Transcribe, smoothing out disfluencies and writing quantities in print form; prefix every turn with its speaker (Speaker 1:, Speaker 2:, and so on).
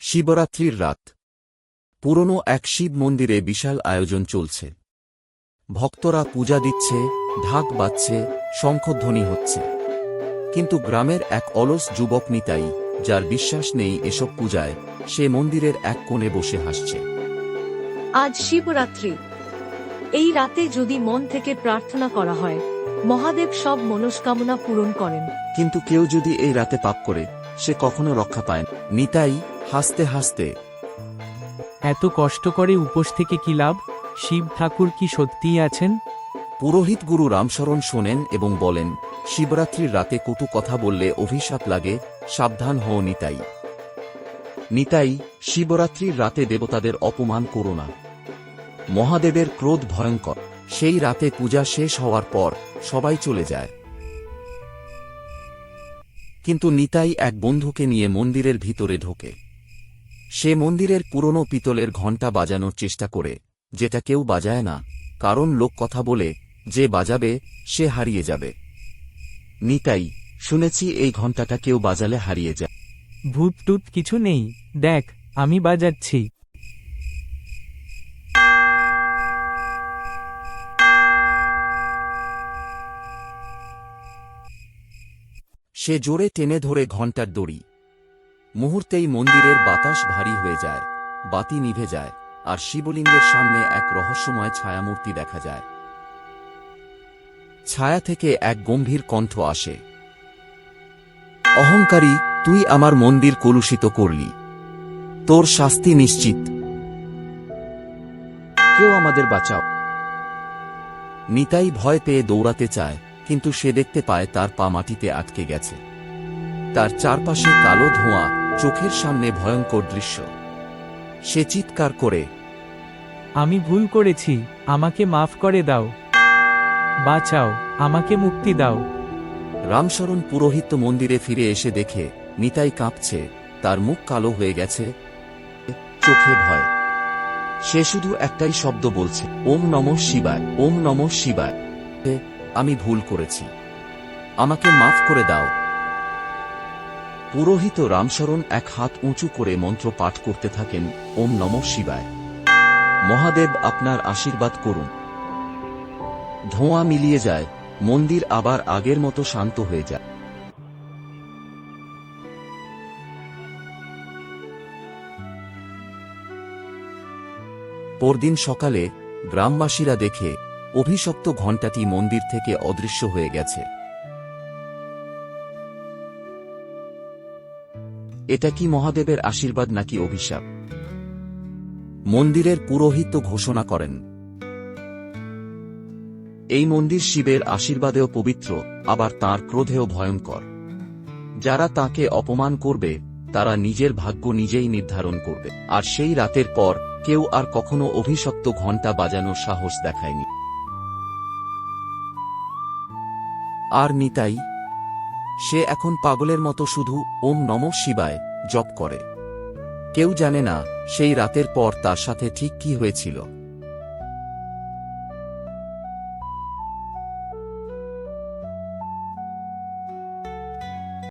Speaker 1: শিবরাত্রির রাত। পুরনো এক শিব মন্দিরে বিশাল আয়োজন চলছে। ভক্তরা পূজা দিচ্ছে, ঢাক বাজছে, শঙ্খধ্বনি হচ্ছে। কিন্তু গ্রামের এক অলস যুবক নিতাই, যার বিশ্বাস নেই এসব পূজায়, সে মন্দিরের এক কোণে বসে হাসছে।
Speaker 2: আজ শিবরাত্রি। এই রাতে যদি মন থেকে প্রার্থনা করা হয়, মহাদেব সব মনস্কামনা পূরণ করেন।
Speaker 1: কিন্তু কেউ যদি এই রাতে পাপ করে, সে কখনো রক্ষা পায় না। নিতাই হাসতে হাসতে,
Speaker 3: এত কষ্ট করে উপোস থেকে কি লাভ? শিব ঠাকুর কি সত্যিই আছেন?
Speaker 1: পুরোহিত গুরু রামশরণ শোনেন এবং বলেন, শিবরাত্রির রাতে কটু কথা বললে অভিশাপ লাগে, সাবধান হও নিতাই। নিতাই, শিবরাত্রির রাতে দেবতাদের অপমান করো না। মহাদেবের ক্রোধ ভয়ঙ্কর। সেই রাতে পূজা শেষ হওয়ার পর সবাই চলে যায়। কিন্তু নিতাই এক বন্ধুকে নিয়ে মন্দিরের ভিতরে ঢোকে। সে মন্দিরের পুরনো পিতলের ঘণ্টা বাজানোর চেষ্টা করে, যেটা কেউ বাজায় না, কারণ লোক কথা বলে, যে বাজাবে সে হারিয়ে যাবে। নিতাই, শুনেছি এই ঘণ্টাটা কেউ বাজালে হারিয়ে যায়।
Speaker 3: ভূত টুত কিছু নেই, দেখ আমি বাজাচ্ছি।
Speaker 1: সে জোরে টেনে ধরে ঘণ্টার দড়ি। মুহূর্তেই মন্দিরের বাতাস ভারী হয়ে যায়, বাতি নিভে যায়, আর শিবলিঙ্গের সামনে এক রহস্যময় ছায়ামূর্তি দেখা যায়। ছায়া থেকে এক গম্ভীর কণ্ঠ আসে, অহংকারী, তুই আমার মন্দির কলুষিত করলি। তোর শাস্তি নিশ্চিত। কেউ আমাদের বাঁচাও। নিতাই ভয় পেয়ে দৌড়াতে চায়, কিন্তু সে দেখতে পায় তার পা মাটিতে আটকে গেছে। তার চারপাশে কালো ধোঁয়া, চোখের সামনে ভয়ঙ্কর দৃশ্য। সে চিৎকার করে,
Speaker 3: আমি ভুল করেছি, আমাকে মাফ করে দাও, বাঁচাও, আমাকে মুক্তি দাও।
Speaker 1: রামশরণ পুরোহিত মন্দিরে ফিরে এসে দেখে নিতাই কাঁপছে, তার মুখ কালো হয়ে গেছে, চোখে ভয়। সে শুধু একটাই শব্দ বলছে, ওম নমঃ শিবায়, ওম নমঃ শিবায়। আমি ভুল করেছি, আমাকে মাফ করে দাও। পুরোহিত রামশরণ এক হাত উঁচু করে মন্ত্র পাঠ করতে থাকেন, ওম নমঃ শিবায়। মহাদেব আপনার আশীর্বাদ করুন। ধোঁয়া মিলিয়ে যায়, মন্দির আবার আগের মতো শান্ত হয়ে যায়। পরদিন সকালে গ্রামবাসীরা দেখে অভিশপ্ত ঘণ্টাটি মন্দির থেকে অদৃশ্য হয়ে গেছে। এটা কি মহাদেবের আশীর্বাদ নাকি অভিশাপ? মন্দিরের পুরোহিত ঘোষণা করেন, এই মন্দির শিবের আশীর্বাদেও পবিত্র, আবার তাঁর ক্রোধেও ভয়ঙ্কর। যারা তাকে অপমান করবে, তারা নিজের ভাগ্য নিজেই নির্ধারণ করবে। আর সেই রাতের পর কেউ আর কখনো অভিশপ্ত ঘণ্টা বাজানোর সাহস দেখায়নি। আর নিতাই, সে এখন পাগলের মতো শুধু ওম নমঃ শিবায় জপ করে। কেউ জানে না সেই রাতের পর তার সাথে ঠিক কি হয়েছিল।